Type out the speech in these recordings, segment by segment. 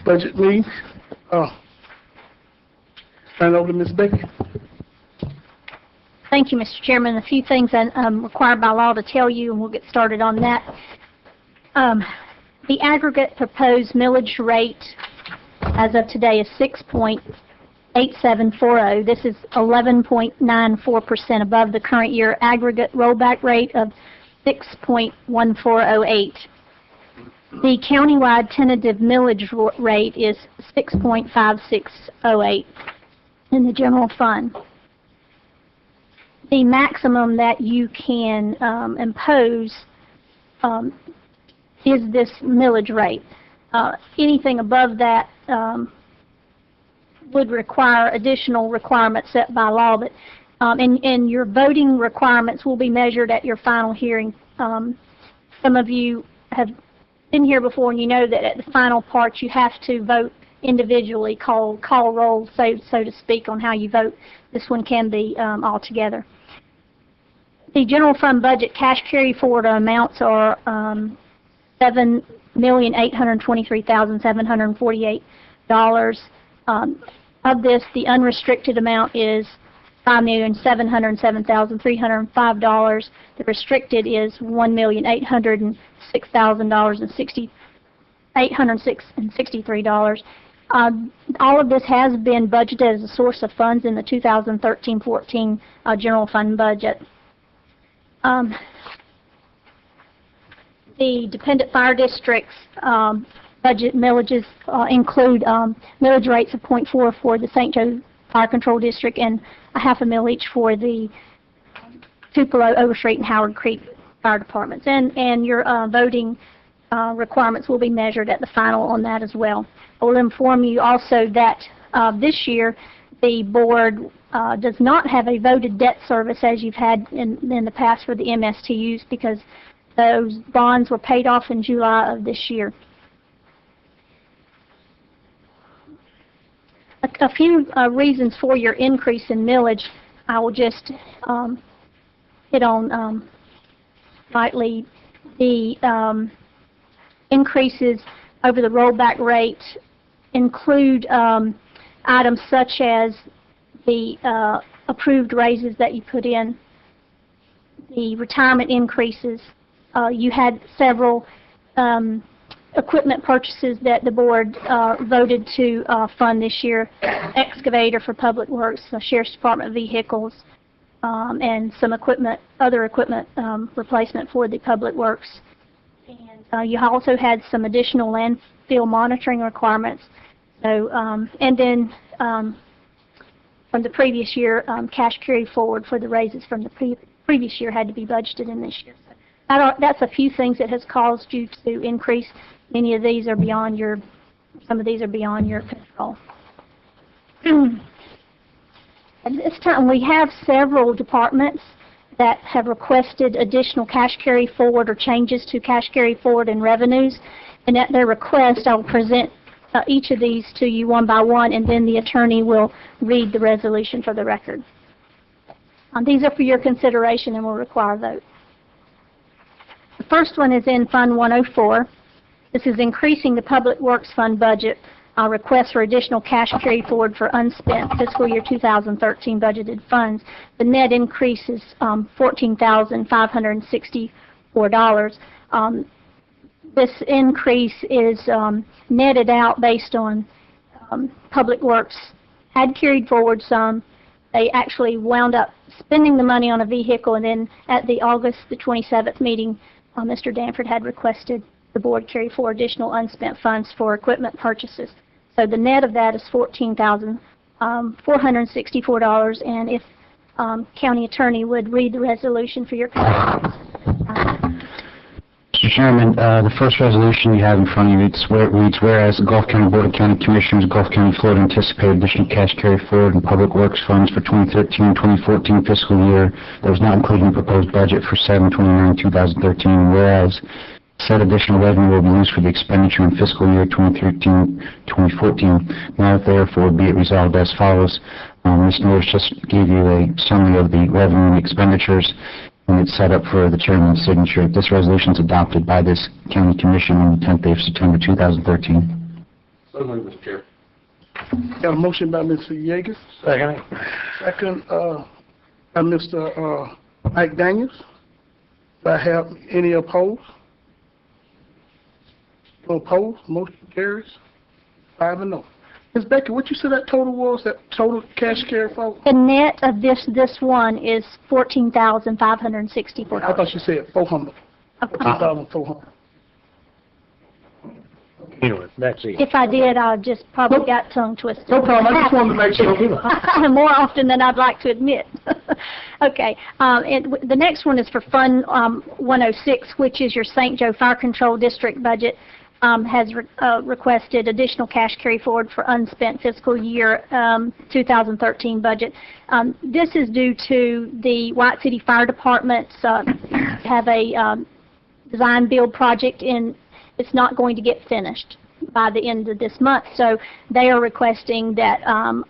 Budget meeting. Turn it over to Ms. Becky. Thank you, Mr. Chairman. A few things I'm required by law to tell you, and we'll get started on that. The aggregate proposed millage rate as of today is 6.8740. This is 11.94% above the current year aggregate rollback rate of 6.1408. The countywide tentative millage rate is 6.5608 in the general fund. The maximum that you can impose is this millage rate. Anything above that would require additional requirements set by law, but and your voting requirements will be measured at your final hearing. Some of you have been here before, and you know that at the final part you have to vote individually, call roll, so to speak, on how you vote. This one can be all together. The general fund budget cash carry forward amounts are $7,823,748. Of this, the unrestricted amount is $5,707,305. The restricted is $1,806,863. All of this has been budgeted as a source of funds in the 2013-14 general fund budget. The dependent fire districts budget millages include millage rates of 0.4 for the St. Joe Fire Control District and a half a mill each for the Tupelo, Overstreet, and Howard Creek fire departments. And your voting requirements will be measured at the final on that as well. I will inform you also that this year the board does not have a voted debt service as you've had in the past for the MSTUs, because those bonds were paid off in July of this year. A few reasons for your increase in millage, I will just hit on lightly. The increases over the rollback rate include items such as the approved raises that you put in, the retirement increases. You had several equipment purchases that the board voted to fund this year: excavator for public works, sheriff's department vehicles, and some equipment, other equipment replacement for the public works. And you also had some additional landfill monitoring requirements. So, and then from the previous year, cash carry forward for the raises from the previous year had to be budgeted in this year. So that's a few things that has caused you to increase. Many of these are beyond your, some of these are beyond your control. At this time, we have several departments that have requested additional cash carry forward or changes to cash carry forward and revenues. And at their request, I will present each of these to you one by one, and then the attorney will read the resolution for the record. These are for your consideration and will require a vote. The first one is in Fund 104. This is increasing the Public Works Fund budget. Request for additional cash carry forward for unspent fiscal year 2013 budgeted funds. The net increase is $14,564. This increase is netted out based on Public Works had carried forward some. They actually wound up spending the money on a vehicle, and then at the August the 27th meeting, Mr. Danford had requested the board carry forward additional unspent funds for equipment purchases. So the net of that is $14,464, and if County Attorney would read the resolution for your consideration. Mr. Chairman, the first resolution you have in front of you reads, whereas the Gulf County Board of County Commissioners, Gulf County, Florida, anticipate additional cash carry forward in Public Works funds for 2013-2014 fiscal year that was not included in the proposed budget for 7/29/2013, whereas said additional revenue will be used for the expenditure in fiscal year 2013-2014. Now, therefore, be it resolved as follows. Ms. Norris just gave you a summary of the revenue and expenditures. and it's set up for the chairman's signature. This resolution is adopted by this county commission on the 10th day of September 2013. So moved, Mr. Chair. Got a motion by Mr. Yeager, Second. second, by Mr. Mike Daniels. Do I have any opposed? No opposed, motion carries 5-0. Ms. Becky, what you said that total was, that total cash carry forward? The net of this one is $14,564. I thought you said 400. 4,400. Anyway, that's it. If I did, I just probably got tongue twisted. No problem, I just wanted to make sure. More often than I'd like to admit. Okay, the next one is for Fund 106, which is your St. Joe Fire Control District budget. Has requested additional cash carry forward for unspent fiscal year 2013 budget. This is due to the White City Fire Department's have a design build project in. It's not going to get finished by the end of this month, so they are requesting that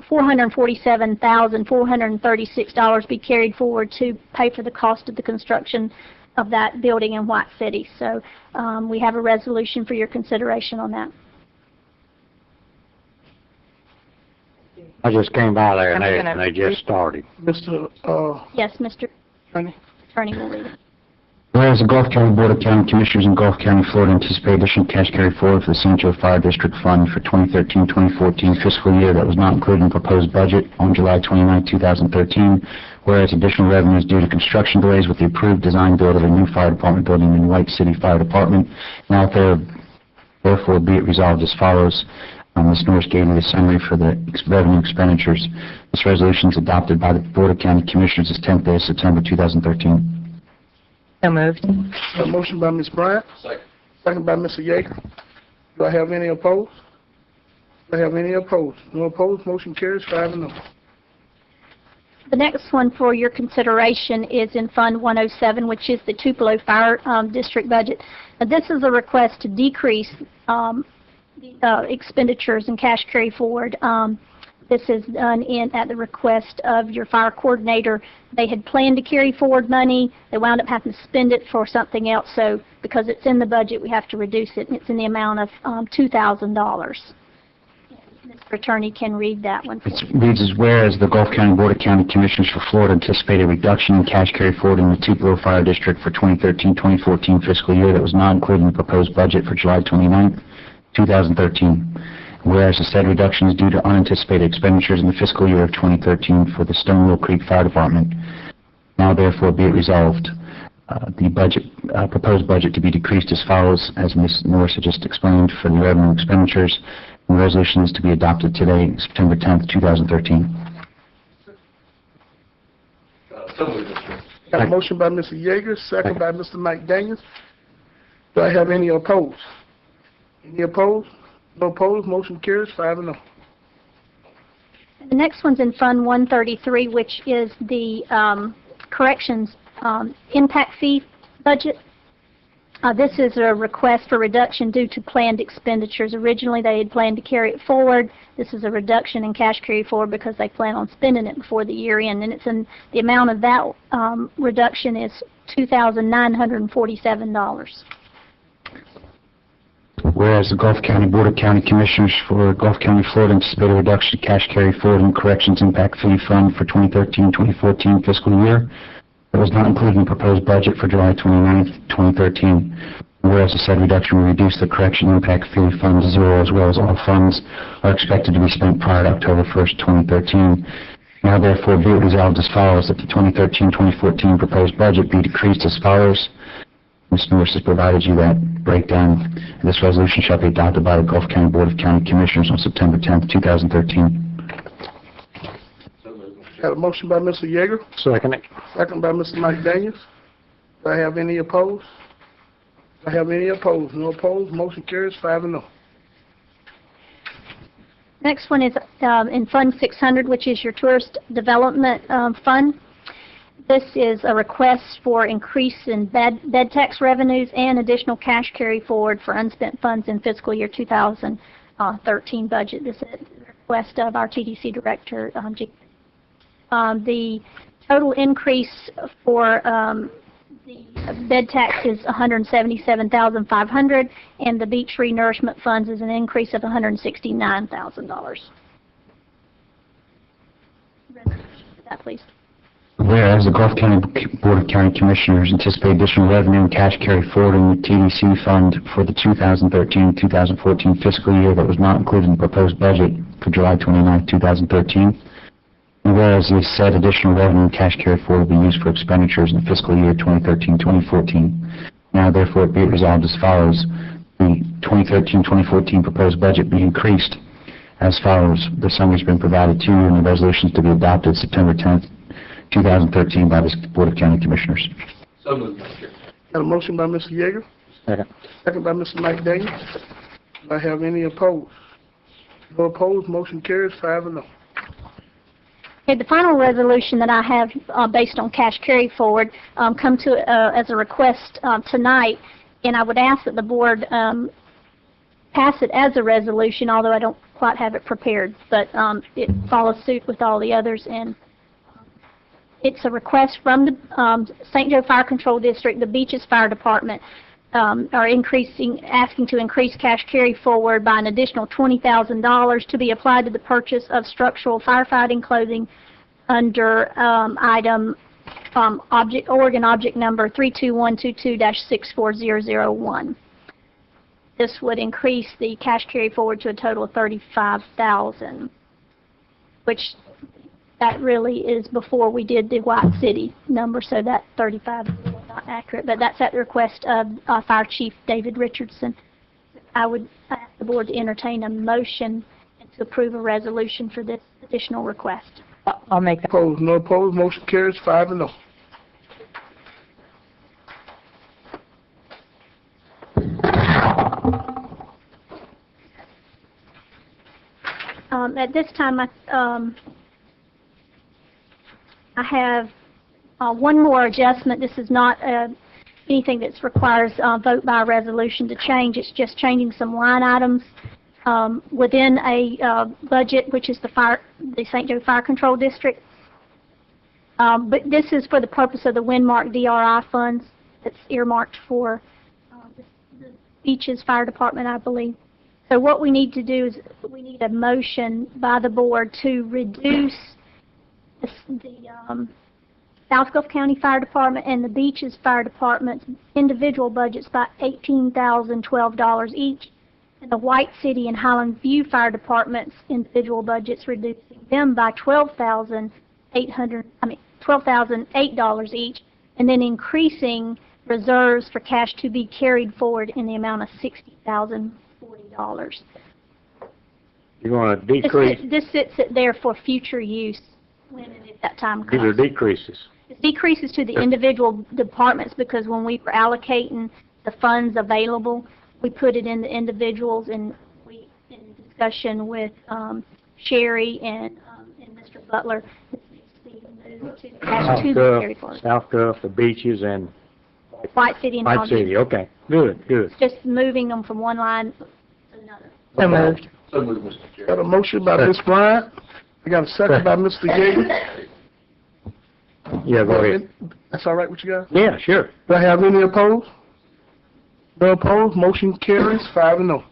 $447,436 be carried forward to pay for the cost of the construction of that building in White City. So we have a resolution for your consideration on that. I just came by there and they just started. Mr. Yes, Mr. Attorney. Attorney will read it. Whereas the Gulf County Board of County Commissioners in Gulf County, Florida anticipate additional cash carry forward for the St. Joe Fire District Fund for 2013-2014 fiscal year that was not included in the proposed budget on July 29, 2013. Whereas additional revenues due to construction delays with the approved design build of a new fire department building in White City Fire Department. Now therefore be it resolved as follows. Ms. Norris gave me the summary for the revenue expenditures. This resolution is adopted by the Board of County Commissioners this 10th day of September 2013. So moved. A motion by Ms. Bryant. Second. Second by Mr. Yeager. Do I have any opposed? Do I have any opposed? No opposed, motion carries 5-0. The next one for your consideration is in Fund 107, which is the Tupelo Fire District budget. Now, this is a request to decrease expenditures and cash carry forward. This is done at the request of your fire coordinator. They had planned to carry forward money. They wound up having to spend it for something else. So because it's in the budget, we have to reduce it. And it's in the amount of $2,000. Mr. Attorney can read that one. It reads as whereas the Gulf County Board of County Commissioners for Florida anticipate a reduction in cash carry forward in the Tupelo Fire District for 2013-2014 fiscal year that was not included in the proposed budget for July 29, 2013. Whereas the said reduction is due to unanticipated expenditures in the fiscal year of 2013 for the Stonewall Creek Fire Department. Now therefore be it resolved, the proposed budget to be decreased as follows, as Ms. Norris had just explained, for the revenue expenditures. The resolution is to be adopted today, September 10th, 2013. So moved, Mr. Chair. Got a motion by Mr. Yeager, second by Mr. Mike Daniels. Do I have any opposed? Any opposed? No opposed, motion carries 5-0. The next one's in Fund 133, which is the corrections impact fee budget. This is a request for reduction due to planned expenditures. Originally, they had planned to carry it forward. This is a reduction in cash carry forward because they plan on spending it before the year end, and it's in the amount of that reduction is $2,947. Whereas the Gulf County Board of County Commissioners for Gulf County, Florida anticipate a reduction in cash carry forward in corrections impact fee fund for 2013-2014 fiscal year that was not included in the proposed budget for July 29, 2013. Whereas the said reduction will reduce the correction impact fee fund to zero, as well as all funds are expected to be spent prior to October 1st, 2013. Now therefore be it resolved as follows, that the 2013-2014 proposed budget be decreased as follows. Ms. Norris has provided you that breakdown, and this resolution shall be adopted by the Gulf County Board of County Commissioners on September 10th, 2013. Got a motion by Mr. Yeager, Second. second by Mr. Mike Daniels. Do I have any opposed? Do I have any opposed? No opposed, motion carries 5-0. Next one is in Fund 600, which is your Tourist Development Fund. This is a request for increase in bed tax revenues and additional cash carry forward for unspent funds in fiscal year 2013 budget. This is a request of our TDC Director, G. The total increase for the bed tax is $177,500, and the beach renourishment funds is an increase of $169,000. That, please. Whereas the Gulf County Board of County Commissioners anticipate additional revenue and cash carry forward in the TDC fund for the 2013-2014 fiscal year that was not included in the proposed budget for July 29, 2013. And whereas the said additional revenue and cash carry forward will be used for expenditures in the fiscal year 2013-2014. Now therefore be it resolved as follows. The 2013-2014 proposed budget be increased as follows. The summary has been provided to you, and the resolution is to be adopted September 10th, 2013 by the Board of County Commissioners. So moved, Mr. Chair. Got a motion by Mr. Yeager, Second. second by Mr. Mike Daniels. Do I have any opposed? No opposed, motion carries 5-0. Okay, the final resolution that I have based on cash carry forward come to as a request tonight, and I would ask that the board pass it as a resolution, although I don't quite have it prepared, but it follows suit with all the others, and it's a request from the St. Joe Fire Control District. The Beaches Fire Department are asking to increase cash carry forward by an additional $20,000 to be applied to the purchase of structural firefighting clothing under item Oregon object number 32122-64001. This would increase the cash carry forward to a total of $35,000, which that really is before we did the White City number, so that 35 is not accurate, but that's at the request of Fire Chief David Richardson. I would ask the board to entertain a motion and to approve a resolution for this additional request. I'll make that. Opposed, no opposed, motion carries 5-0. At this time, I have one more adjustment. This is not anything that requires vote by resolution to change. It's just changing some line items within a budget, which is the St. Joe Fire Control District. But this is for the purpose of the Windmark DRI funds that's earmarked for the Beaches Fire Department, I believe. So what we need to do is we need a motion by the board to reduce the South Gulf County Fire Department and the Beaches Fire Department's individual budgets by $18,012 each, and the White City and Highland View Fire Department's individual budgets, reducing them by $12,008 each, and then increasing reserves for cash to be carried forward in the amount of $60,040. You want to decrease? This sits there for future use when and if that time comes. These are decreases. It decreases to the individual departments because when we were allocating the funds available, we put it in the individuals, and we, in discussion with Sherry and Mr. Butler, this needs to be moved to cash to be carried forward. South Gulf, the Beaches, and White City and White City. Okay, good. It's just moving them from one line to another. So moved. So moved, Mr. Chair. Got a motion by Ms. Bryant. I got a second by Mr. Yeager. Yeah, go ahead. That's all right with you guys? Yeah, sure. Do I have any opposed? No opposed, motion carries 5-0.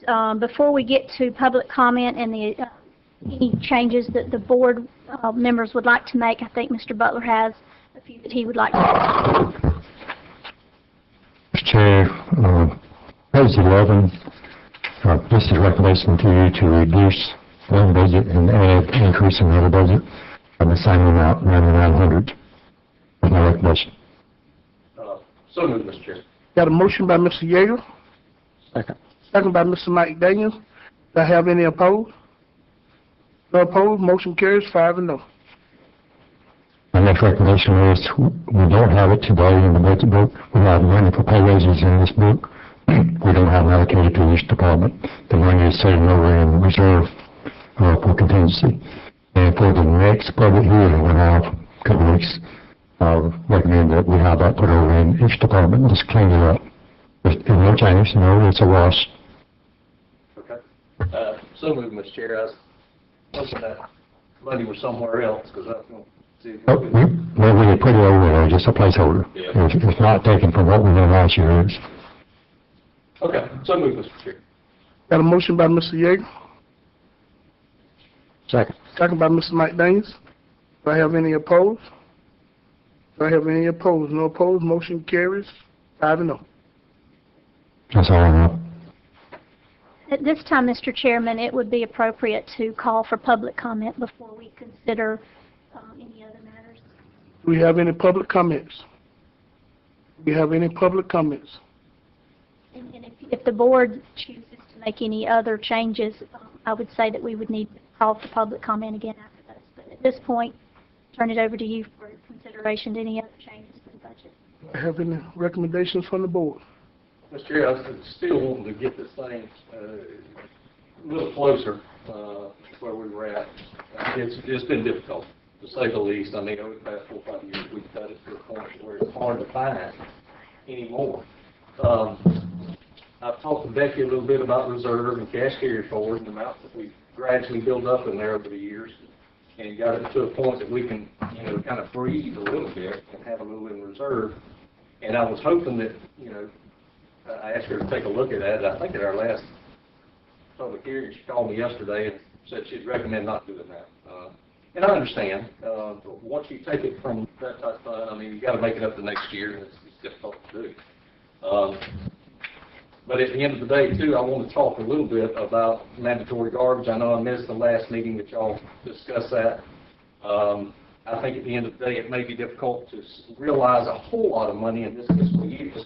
And before we get to public comment and the any changes that the board members would like to make, I think Mr. Butler has a few that he would like to make. Mr. Chair, page 11, this is a recommendation to you to reduce one budget and add increase in another budget on the same amount, 9,900. With no recommendation. So moved, Mr. Chair. Got a motion by Mr. Yeager, Second. second by Mr. Mike Daniels. Do I have any opposed? No opposed, motion carries 5-0. My next recommendation is we don't have it today in the budget book. We have money for pay raises in this book. We don't have it allocated to each department. The money is sitting over in reserve for contingency. And for the next budget hearing, we'll have a couple of weeks. I'll recommend that we have that put over in each department. Just clean it up. There's no change. No, it's a wash. Okay. So moved, Mr. Chair. I was hoping that money was somewhere else, because I was going to Well, we put it over there, just a placeholder. Yeah. It's not taken from what we did last year. It's Okay, so moved, Mr. Chair. Got a motion by Mr. Yeager, Second. second by Mr. Mike Daniels. Do I have any opposed? Do I have any opposed? No opposed, motion carries 5-0. That's all I have. At this time, Mr. Chairman, it would be appropriate to call for public comment before we consider any other matters. Do we have any public comments? Do we have any public comments? And if the board chooses to make any other changes, I would say that we would need to call for public comment again after this. But at this point, turn it over to you for consideration to any other changes to the budget. Do I have any recommendations from the board? Mr. Chair, I was still wanting to get this thing a little closer to where we were at. It's been difficult, to say the least. I mean, over the past 4 or 5 years, we've got it to a point where it's hard to find anymore. I've talked to Becky a little bit about reserve and cash carry forward and the amount that we've gradually built up in there over the years, and got it to a point that we can, kind of breathe a little bit and have a little in reserve. And I was hoping that, I asked her to take a look at that. I think at our last public hearing, she called me yesterday and said she'd recommend not doing that. And I understand, but once you take it from that type of fund, I mean, you got to make it up the next year, and it's difficult to do. But at the end of the day, too, I want to talk a little bit about mandatory garbage. I know I missed the last meeting that y'all discussed that. I think at the end of the day, it may be difficult to realize a whole lot of money in this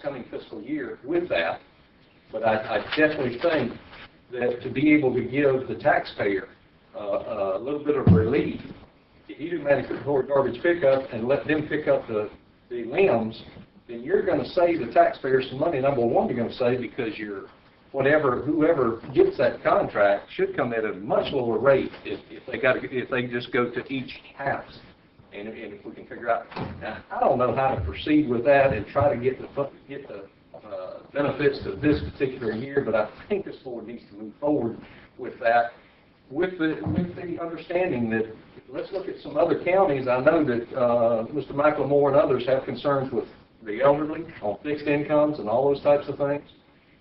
coming fiscal year with that. But I definitely think that to be able to give the taxpayer a little bit of relief, if you do mandatory garbage pickup and let them pick up the limbs, then you're going to save the taxpayer some money. Number one, you're going to save because whoever gets that contract should come at a much lower rate if they just go to each house. And if we can figure out, now, I don't know how to proceed with that and try to get the benefits to this particular year, but I think this board needs to move forward with that, with the understanding that let's look at some other counties. I know that Mr. McLemore and others have concerns with the elderly on fixed incomes and all those types of things.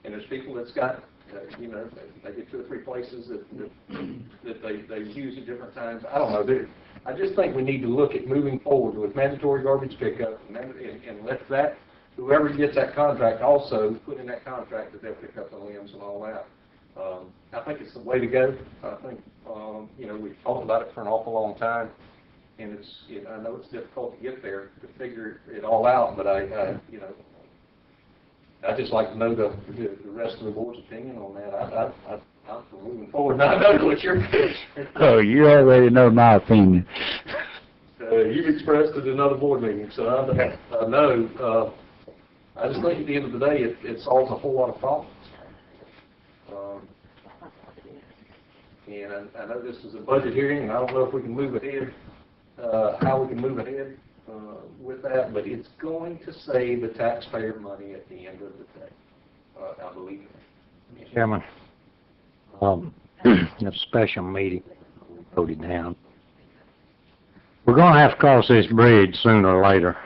And there's people that's got, they get 2 or 3 places that they use at different times. I don't know. I just think we need to look at moving forward with mandatory garbage pickup and let that, whoever gets that contract also put in that contract that they'll pick up the limbs and all that. I think it's the way to go. I think, we've talked about it for an awful long time. And I know it's difficult to get there to figure it all out, but I'd just like to know the rest of the board's opinion on that. I'm for moving forward. Now, I know what your Oh, you already know my opinion. you've expressed it in another board meeting, so I know. I just think at the end of the day, it solves a whole lot of problems. And I know this is a budget hearing, and I don't know if we can move ahead. How we can move ahead with that, but it's going to save the taxpayer money at the end of the day, I believe. Chairman, a special meeting voted down. We're going to have to cross this bridge sooner or later.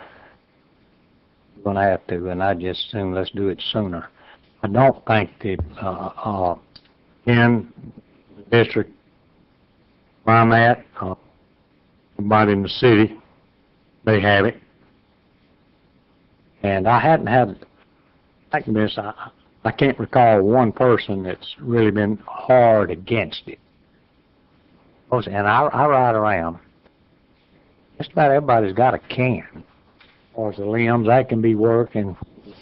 We're going to have to, and I just assume let's do it sooner. I don't think that in the district where I'm at, everybody in the city, they have it. And I hadn't had, like this, I can't recall one person that's really been hard against it. And I ride around. Just about everybody's got a can. As far as the limbs, that can be worked and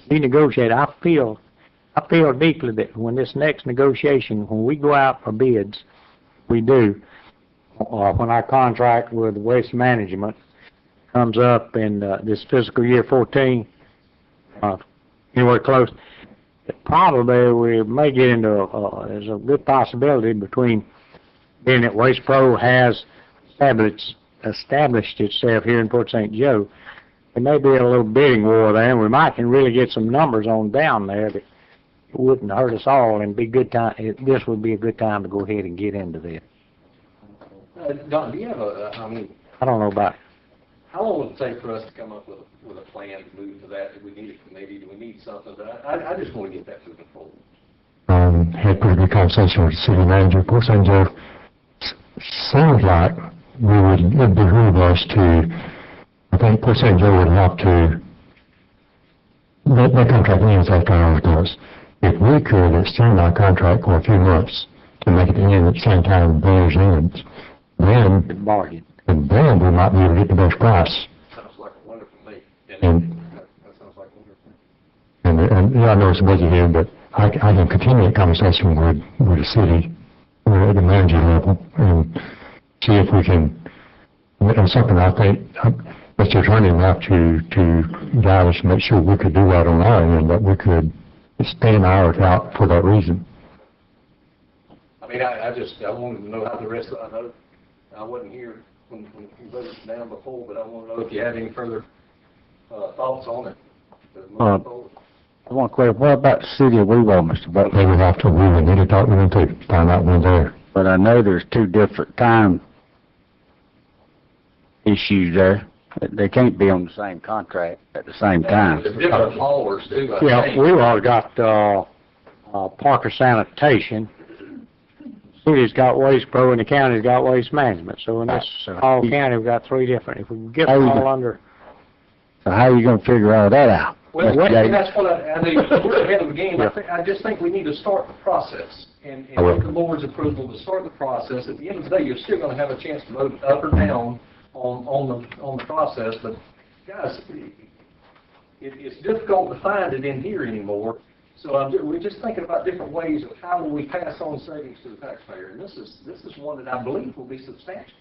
be negotiated. I feel deeply that when this next negotiation, when we go out for bids, we do, when our contract with Waste Management comes up in this fiscal year 14, anywhere close, probably we may get into, there's a good possibility between being that Waste Pro has established itself here in Port St. Joe. There may be a little bidding war there, and we might can really get some numbers on down there that wouldn't hurt us all, and be good time. This would be a good time to go ahead and get into this. Don, do you have I don't know about how long would it take for us to come up with a plan to move to that? Do we need a committee? Do we need something? But I just want to get that moving forward. Had pretty good conversation with the city manager. Of course, and Joe, sounds like it'd behoove us to, I think, Port St. Joe would have to, that contract ends after ours does. If we could extend our contract for a few months to make it end at the same time theirs ends, then, Bargain. and then we might be able to get the best price. Sounds like a wonderful me. And- That sounds like a wonderful. And yeah, I know it's a budget here, but I can continue that conversation with the city, at the manager level, and see if we can, and something I think, Mr. Attorney will have to guide us to make sure we could do that on our end, that we could extend ours out for that reason. I mean, I wanted to know how the rest of, I know, I wasn't here when you voted down before, but I want to know if you had any further thoughts on it. Moving forward. I want to clarify, what about the city of Weevil, Mr. Butler? They would have to, we would need to talk to them too, find out when they're, But I know there's two different time issues there. They can't be on the same contract at the same time. There's different haulers too, I Yeah, think. we all got, Parker Sanitation. City's got Waste Pro and the county's got Waste Management, so in this, all county, we've got three different. If we can get them all under, So how are you gonna figure all that out? Well, Mr. Gates? that's what I mean, we're ahead of the game. I just think we need to start the process and get the board's approval to start the process. At the end of the day, you're still gonna have a chance to vote up or down on the process, but guys, it's difficult to find it in here anymore. So we're just thinking about different ways of how will we pass on savings to the taxpayer, and this is one that I believe will be substantial.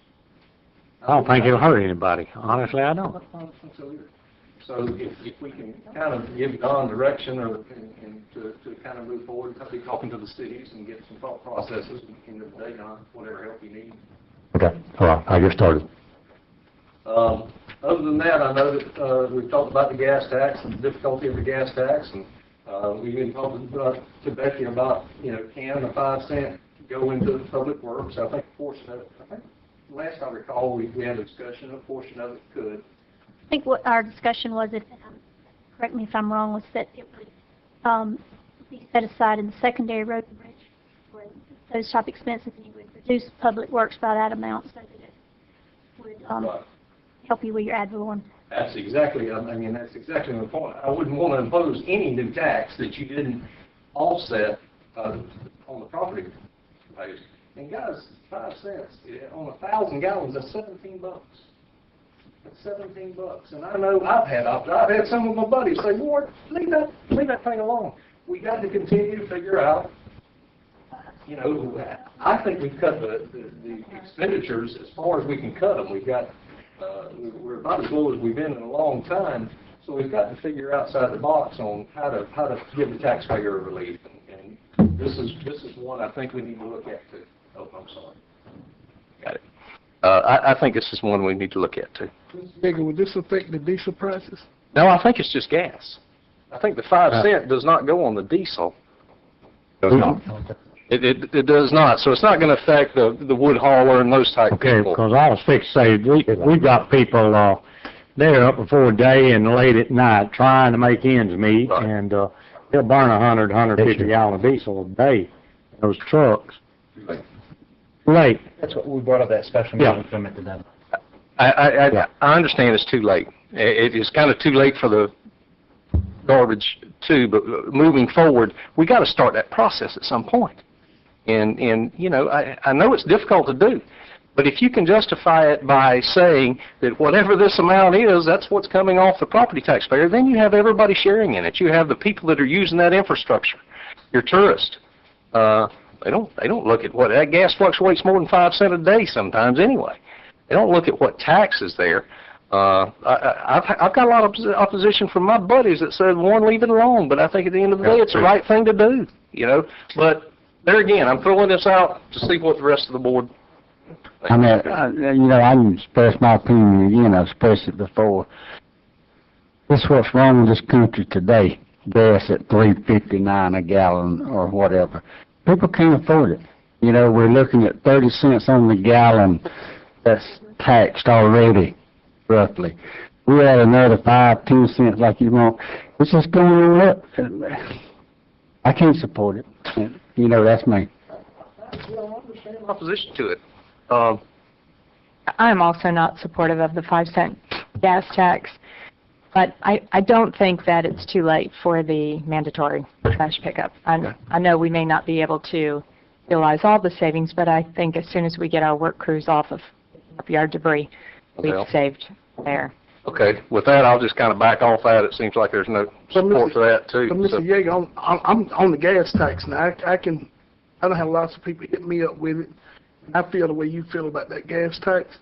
I don't think it'll hurt anybody. Honestly, I don't. I don't think so either. So if we can kind of give Don direction and to kind of move forward, I'll be talking to the cities and get some thought processes in the day, Don, whatever help you need. okay, all right, I get started. Other than that, I know that we've talked about the gas tax and the difficulty of the gas tax, and we've been talking to Becky about, can the 5 cent go into public works? I think a portion of it, last I recall, we had a discussion, a portion of it could. I think what our discussion was, correct me if I'm wrong, was that it would be set aside in the secondary road and bridge for those type expenses, and you would reduce public works by that amount so that it would help you with your ad valorem. That's exactly, that's exactly the point. I wouldn't want to impose any new tax that you didn't offset on the property values. And guys, 5 cents on 1,000 gallons, that's $17. That's $17. And I know I've had some of my buddies say, Ward, leave that thing alone. We got to continue to figure out, I think we've cut the expenditures as far as we can cut them. We've got, we're about as low as we've been in a long time, so we've got to figure outside the box on how to give the taxpayer a relief. And this is one I think we need to look at too. Oh, I'm sorry. Got it. I think this is one we need to look at too. Mr. Yeager, would this affect the diesel prices? No, I think it's just gas. I think the 5 cent does not go on the diesel. Does not. It does not. So it's not going to affect the wood hauler and those type Okay, people. because I was fixing to say, we've got people, they're up before day and late at night trying to make ends meet, Right. and they'll burn 150 gallon of diesel a day, those trucks. Late. That's what we brought up that special Yeah. meeting from it today. I understand it's too late. It is kind of too late for the garbage too, but moving forward, we got to start that process at some point. And I know it's difficult to do, but if you can justify it by saying that whatever this amount is, that's what's coming off the property taxpayer, then you have everybody sharing in it. You have the people that are using that infrastructure, your tourists. They don't look at what that gas fluctuates more than 5 cents a day sometimes anyway. They don't look at what tax is there. I've got a lot of opposition from my buddies that said, Warren, leave it alone. But I think at the end of the day, it's the right thing to do, But there again, I'm throwing this out to see what the rest of the board thinks. I mean, I can express my opinion again. I've expressed it before. This is what's wrong with this country today. Gas at $3.59 a gallon or whatever. People can't afford it. We're looking at 30 cents on the gallon that's taxed already. roughly. We add another 5, 10 cents like you want. It's just going on up. I can't support it. You know, that's me. Opposition to it. I'm also not supportive of the 5-cent gas tax, but I don't think that it's too late for the mandatory trash pickup. I know we may not be able to realize all the savings, but I think as soon as we get our work crews off of yard debris, we've saved there. Okay, with that, I'll just kind of back off that. It seems like there's no support for that, too. But Mr. Yeager, I'm on the gas tax now. I don't have lots of people hit me up with it. I feel the way you feel about that gas tax.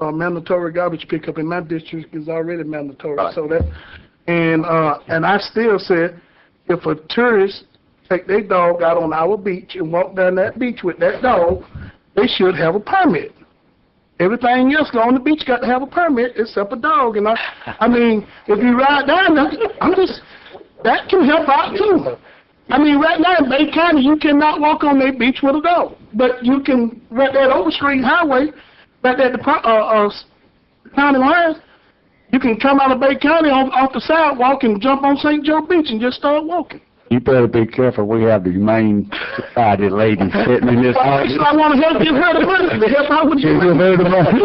Mandatory garbage pickup in my district is already mandatory. Right. So that, and I still said, if a tourist take their dog out on our beach and walk down that beach with that dog, they should have a permit. Everything else on the beach got to have a permit except a dog. And I mean, if you ride down there, that can help out too. I mean, right now in Bay County, you cannot walk on that beach with a dog, but you can right there at Overstreet Highway, right there at the county line. You can come out of Bay County off the sidewalk and jump on St. Joe Beach and just start walking. You better be careful. We have the Humane Society lady sitting in this audience. I want to help give her the money to help out with you. Give her the money.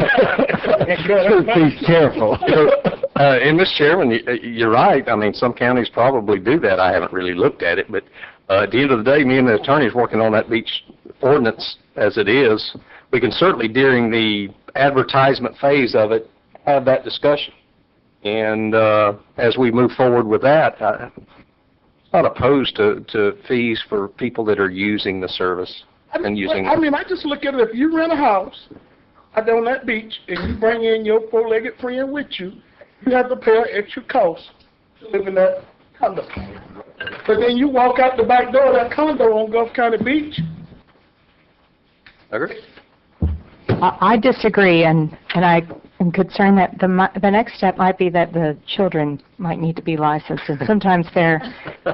Be careful. And, Mr. Chairman, you're right. I mean, some counties probably do that. I haven't really looked at it, but at the end of the day, me and the attorney's working on that beach ordinance as it is. We can certainly, during the advertisement phase of it, have that discussion. And as we move forward with that, I'm not opposed to fees for people that are using the service and using. I mean, I just look at it. If you rent a house out there on that beach and you bring in your four-legged friend with you, you have to pay an extra cost to live in that condo. But then you walk out the back door of that condo on Gulf County Beach. Agree. I disagree, and I am concerned that the next step might be that the children might need to be licensed, and sometimes they're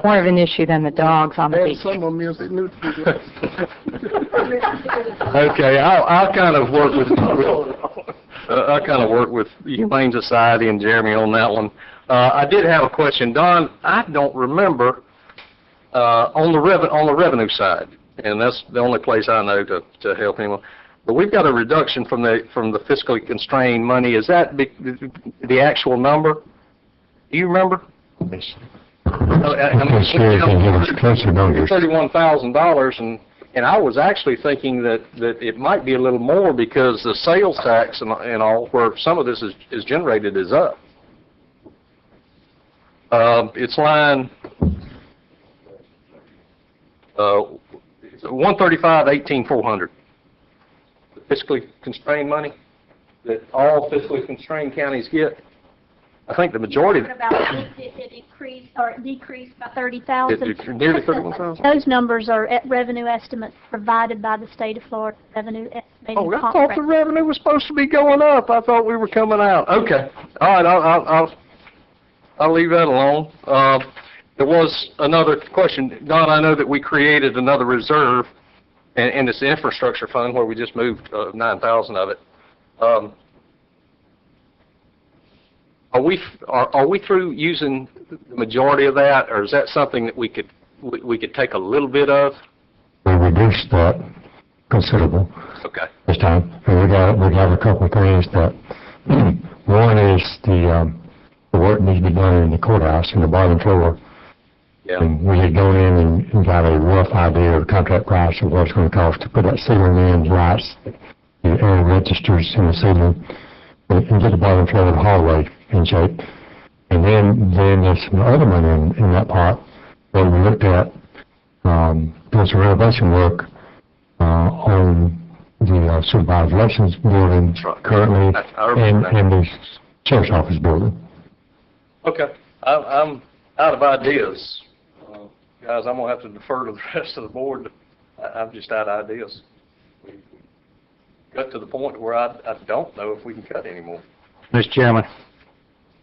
more of an issue than the dogs on the And beach. some of them is they knew to do that. Okay, I'll kind of work with the Humane Society and Jeremy on that one. I did have a question, Don. I don't remember on the revenue side, and that's the only place I know to help him. But we've got a reduction from the fiscally constrained money. Is that the actual number? Do you remember? Yes. $31,000, and I was actually thinking that it might be a little more because the sales tax and all, where some of this is generated, is up. It's line 135,18,400. Fiscally constrained money that all fiscally constrained counties get. I think the majority. What about it increased or decreased by 30,000? Nearly 31,000. Those numbers are revenue estimates provided by the state of Florida Revenue Estimating Oh, I thought the revenue was supposed to be going up. I thought we were coming out. Okay. All right. I'll leave that alone. There was another question, Don. I know that we created another reserve. And it's the infrastructure fund where we just moved 9,000 of it. Are we through using the majority of that, or is that something that we could take a little bit of? We reduced that considerable. Okay. This time, and we got a couple of things that one is the work needs to be done in the courthouse in the bottom floor. Yeah. And we had gone in and got a rough idea of the contract price of what it's going to cost to put that ceiling in, lights, the air registers in the ceiling, and get the bottom floor of the hallway in shape. And then there's some other money in that pot that we looked at, doing some renovation work on the supervised elections building currently and the sheriff's office building. Okay. I'm out of ideas. Guys, I'm going to have to defer to the rest of the board. I'm just out of ideas. We got to the point where I don't know if we can cut anymore. Mr. Chairman,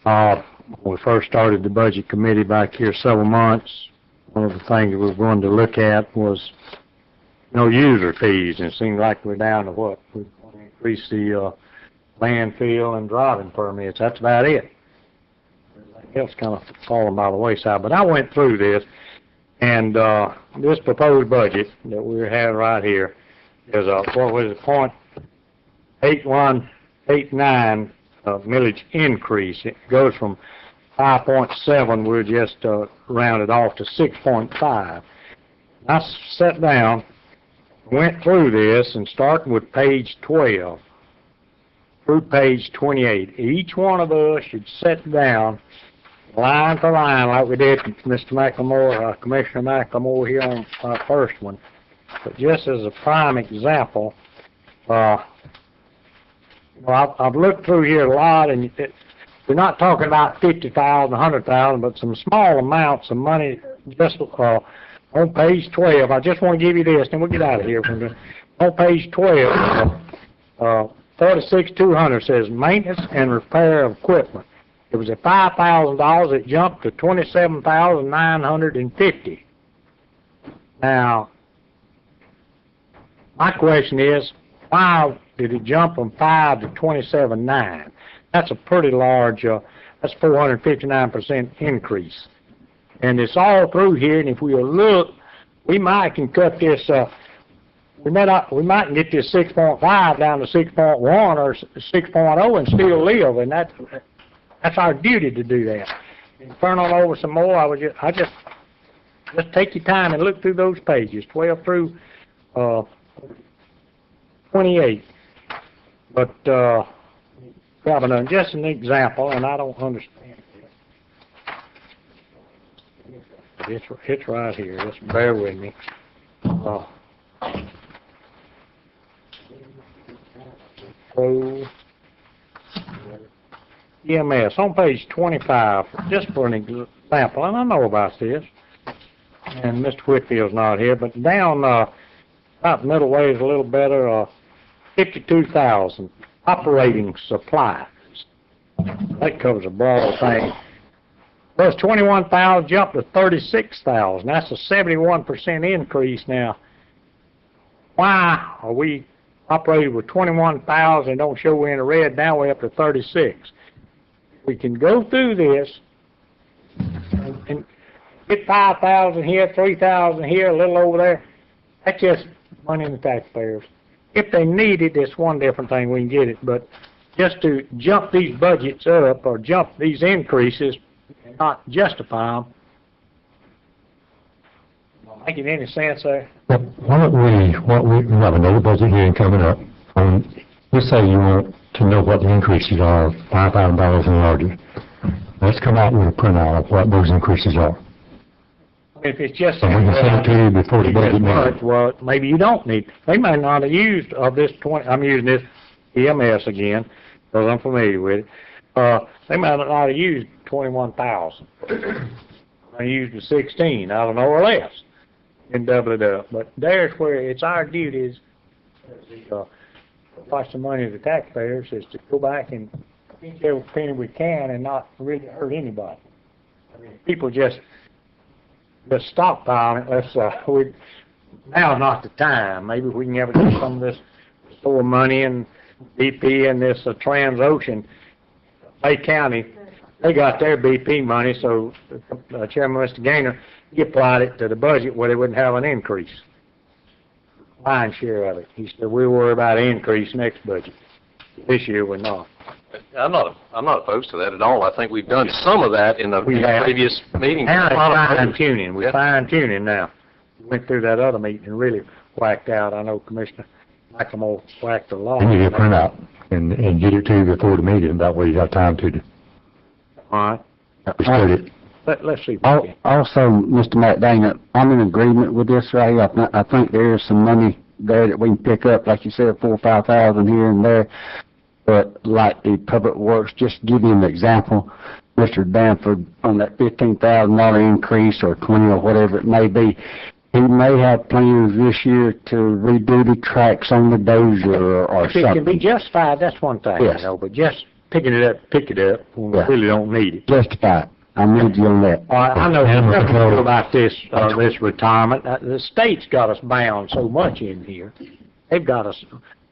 when we first started the budget committee back here several months, one of the things we were going to look at was user fees, and it seemed like we're down to what? We're going to increase the landfill and driving permits. That's about it. Everything else kind of falling by the wayside. But I went through this, and this proposed budget that we have right here is what was it, 0.8189 millage increase. It goes from 5.7, we're just rounded off to 6.5. I sat down, went through this, and starting with page 12 through page 28, each one of us should sit down line for line like we did Mr. McLemore, Commissioner McLemore here on our first one. But just as a prime example, I've looked through here a lot, and we're not talking about 50,000, 100,000, but some small amounts of money just on page 12. I just want to give you this, and we'll get out of here. On page 12, 46,200 says maintenance and repair of equipment. It was at $5,000. It jumped to $27,950. Now, my question is, why did it jump from 5 to 27,900? That's a pretty large, that's 459% increase. And it's all through here, and if we look, we might can cut this, we might can get this 6.5 down to 6.1 or 6.0 and still live, and that's our duty to do that. And turn on over some more, I just take your time and look through those pages, 12 through 28. But just an example, and I don't understand it. It's right here. Just bear with me. EMS on page 25, just for an example, and I know about this, and Mr. Whitfield's not here, but down about middle way is a little better, 52,000 operating supplies. That covers a broad thing. Plus 21,000 jumped to 36,000. That's a 71% increase. Now, why are we operating with 21,000 and don't show we're in the red? Now we're up to 36. We can go through this and get 5,000 here, 3,000 here, a little over there. That's just money in the taxpayers. If they need it, it's one different thing, we can get it. But just to jump these budgets up or jump these increases and not justify them, making any sense there? Well, why don't we have another budget hearing coming up. Let's say you want to know what the increases are, $5,000 and larger. Let's come out with a printout of what those increases are. If it's just and we can send it to you before the budget meeting. Well, maybe you don't need. They may not have used of this 20. I'm using this EMS again because I'm familiar with it. They might not have used 21,000. They used the 16. I don't know, or less, and double it up. But there's where it's our duties. Cost the money of the taxpayers is to go back and pinch every penny we can and not really hurt anybody. I mean, people just stockpile it. Now's not the time. Maybe we can ever get some of this store money and BP and this Transocean. Bay County, they got their BP money, so Chairman Mr. Gaynor, he applied it to the budget where they wouldn't have an increase. Lion's share of it. He said, we'll worry about an increase next budget. This year we're not. I'm not opposed to that at all. I think we've done some of that in the previous meeting. Now it's fine-tuning. We're fine-tuning now. We went through that other meeting and really whacked out. I know Commissioner McLemore whacked a lot. And you get a printout and get it to you before the meeting. That way you have time to. All right. It. Let's see. Also, Mr. McDaniel, I'm in agreement with this right here. I think there is some money there that we can pick up, like you said, 4,000 or 5,000 here and there. But like the Public Works, just give you an example, Mr. Danford, on that $15,000 increase or 20 or whatever it may be, he may have plans this year to redo the tracks on the dozer or something. If it can be justified, that's one thing, yes. But just pick it up when we really don't need it. Justified. I'm with you on that. I know nothing about this this retirement. The state's got us bound so much in here. They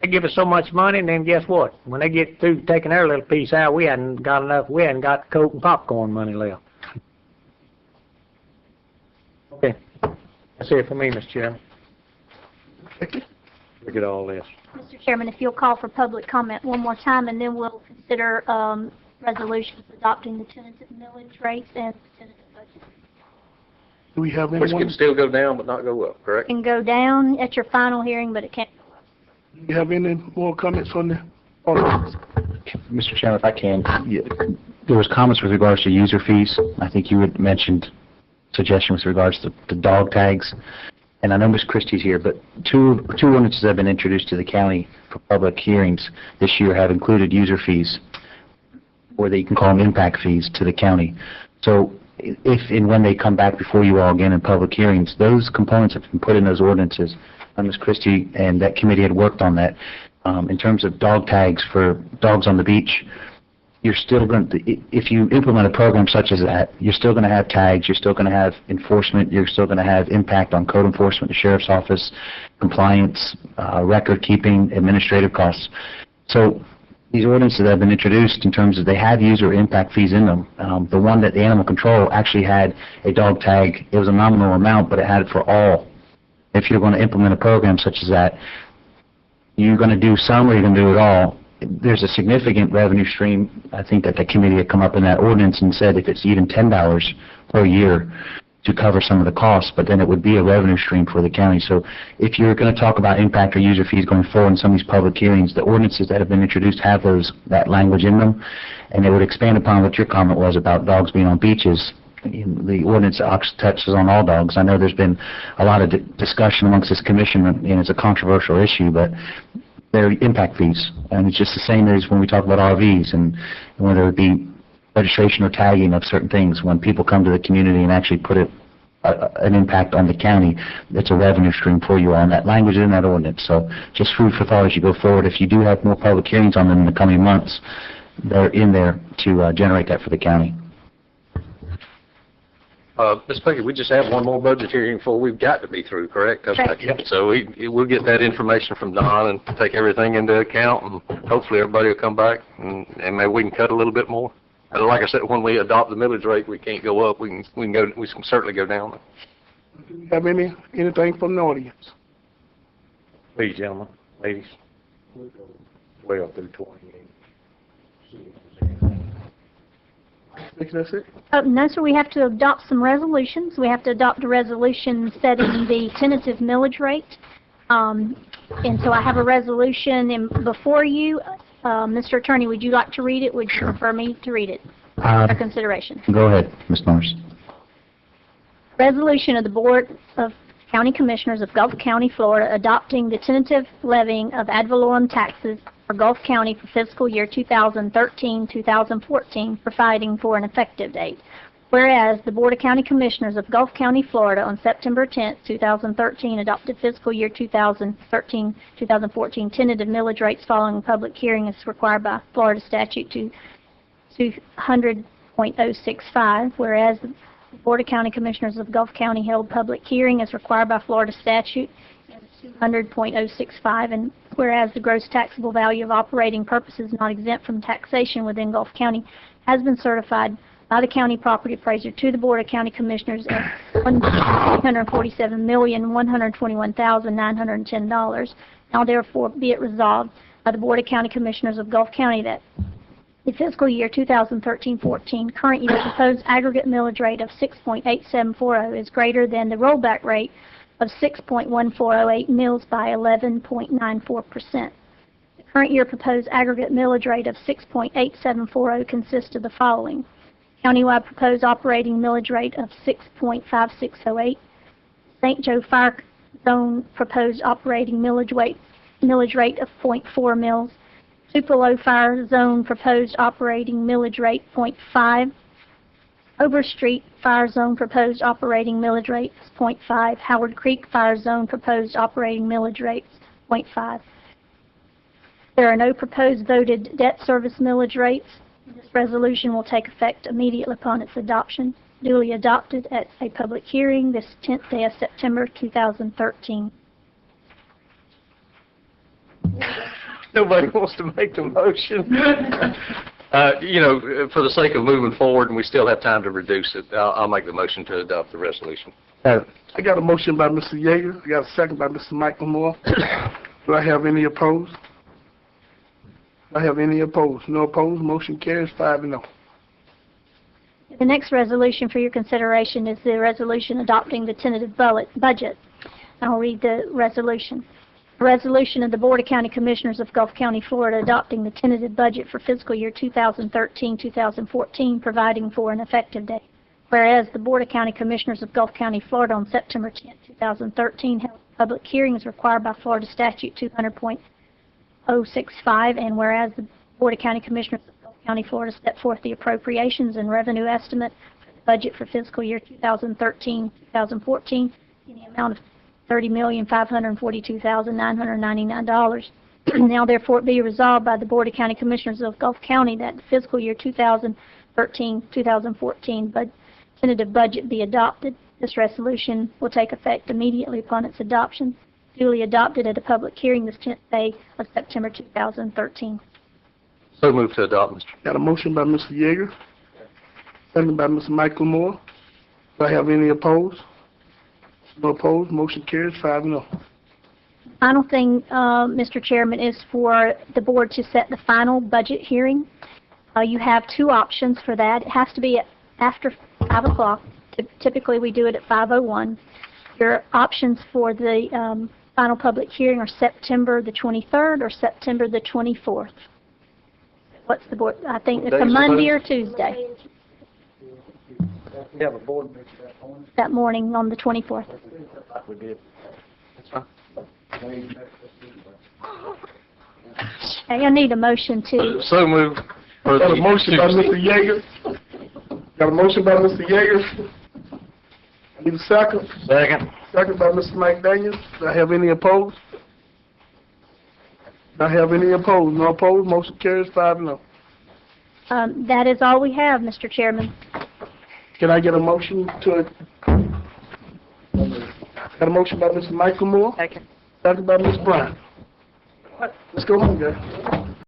They give us so much money, and then guess what? When they get through taking their little piece out, we hadn't got enough. We hadn't got Coke and popcorn money left. Okay, that's it for me, Mr. Chairman. Look at all this. Mr. Chairman, if you'll call for public comment one more time, and then we'll consider resolutions adopting the tentative millage rates and tentative budget. Do we have Which anyone? can still go down but not go up, correct? It can go down at your final hearing, but it can't go up. Do you have any more comments on the audience? Mr. Chairman, if I can, there was comments with regards to user fees. I think you had mentioned suggestions with regards to the dog tags. And I know Ms. Christie's here, but two ordinances that have been introduced to the county for public hearings this year have included user fees, or that you can call them impact fees, to the county. So if and when they come back before you all again in public hearings, those components have been put in those ordinances. Ms. Christie and that committee had worked on that. In terms of dog tags for dogs on the beach, you're still going to, if you implement a program such as that, you're still going to have tags, you're still going to have enforcement, you're still going to have impact on code enforcement, the sheriff's office, compliance, record keeping, administrative costs. So these ordinances that have been introduced in terms of they have user impact fees in them. The one that the animal control actually had a dog tag, it was a nominal amount, but it had it for all. If you're going to implement a program such as that, you're going to do some or you're going to do it all. There's a significant revenue stream. I think that the committee had come up in that ordinance and said if it's even $10 per year to cover some of the costs, but then it would be a revenue stream for the county. So if you're going to talk about impact or user fees going forward in some of these public hearings, the ordinances that have been introduced have that language in them, and it would expand upon what your comment was about dogs being on beaches. The ordinance touches on all dogs. I know there's been a lot of discussion amongst this commission, and it's a controversial issue, but they're impact fees, and it's just the same as when we talk about RVs, and whether it be registration or tagging of certain things. When people come to the community and actually put an impact on the county, it's a revenue stream for you all, and that language is in that ordinance. So just food for thought as you go forward. If you do have more public hearings on them in the coming months, they're in there to generate that for the county. Ms. Peggy, we just have one more budget hearing before we've got to be through, correct? Correct. Yep. So we'll get that information from Don and take everything into account, and hopefully everybody will come back, and maybe we can cut a little bit more. And like I said, when we adopt the millage rate, we can't go up. We can certainly go down. Do you have anything from the audience? Please, gentlemen, ladies. 12 through 28. Think that's it? No, sir, we have to adopt some resolutions. We have to adopt a resolution setting the tentative millage rate. And so I have a resolution before you. Mr. Attorney, would you like to read it? Would you prefer me to read it for consideration? Go ahead, Ms. Norris. Resolution of the Board of County Commissioners of Gulf County, Florida, adopting the tentative levying of ad valorem taxes for Gulf County for fiscal year 2013-2014, providing for an effective date. Whereas the Board of County Commissioners of Gulf County, Florida, on September 10, 2013, adopted fiscal year 2013-2014 tentative millage rates following public hearing as required by Florida Statute 200.065. Whereas the Board of County Commissioners of Gulf County held public hearing as required by Florida Statute 200.065, and whereas the gross taxable value of operating purposes not exempt from taxation within Gulf County has been certified by the county property appraiser to the Board of County Commissioners at $147,121,910. Now therefore be it resolved by the Board of County Commissioners of Gulf County that the fiscal year 2013-14 current year proposed aggregate millage rate of 6.8740 is greater than the rollback rate of 6.1408 mills by 11.94%. The current year proposed aggregate millage rate of 6.8740 consists of the following: countywide proposed operating millage rate of 6.5608, St. Joe Fire Zone proposed operating millage rate of 0.4 mills, Tupelo Fire Zone proposed operating millage rate 0.5, Overstreet Fire Zone proposed operating millage rate is 0.5. Howard Creek Fire Zone proposed operating millage rate is 0.5. There are no proposed voted debt service millage rates. This resolution will take effect immediately upon its adoption, duly adopted at a public hearing this 10th day of September 2013. Nobody wants to make the motion. You know, for the sake of moving forward, and we still have time to reduce it, I'll make the motion to adopt the resolution. I got a motion by Mr. Yeager. I got a second by Mr. Michael Moore. Do I have any opposed? Do I have any opposed? No opposed. Motion carries 5-0. The next resolution for your consideration is the resolution adopting the tentative budget. I'll read the resolution. A resolution of the Board of County Commissioners of Gulf County, Florida, adopting the tentative budget for fiscal year 2013-2014, providing for an effective date. Whereas the Board of County Commissioners of Gulf County, Florida, on September 10, 2013, held a public hearing as required by Florida Statute 200.065, and whereas the Board of County Commissioners of Gulf County, Florida, set forth the appropriations and revenue estimate for the budget for fiscal year 2013-2014 in the amount of $30,542,999. Now therefore it be resolved by the Board of County Commissioners of Gulf County that the fiscal year 2013-2014 tentative budget be adopted. This resolution will take effect immediately upon its adoption, duly adopted at a public hearing this 10th day of September 2013. So moved to adopt, Mr. Got a motion by Mr. Yeager, second by Mr. Michael Moore. Do I have any opposed? No opposed. Motion carries 5-0. Final thing, Mr. Chairman, is for the board to set the final budget hearing. You have two options for that. It has to be after 5 o'clock. Typically, we do it at 5:01. Your options for the final public hearing are September the 23rd or September the 24th. What's the board? I think it's a Monday or Tuesday. We have a board meeting That morning on the 24th. like we did. That's fine. I need a motion to. So moved. Got a motion by Mr. Yeager. Got a motion by Mr. Yeager. I need a second. Second. Second by Mr. Mike Daniels. Do I have any opposed? Do I have any opposed? No opposed. Motion carries 5-0. That is all we have, Mr. Chairman. Can I get a motion to? Got a motion by Mr. Michael Moore. Second. Second by Ms. Bryant. Let's go home, guys.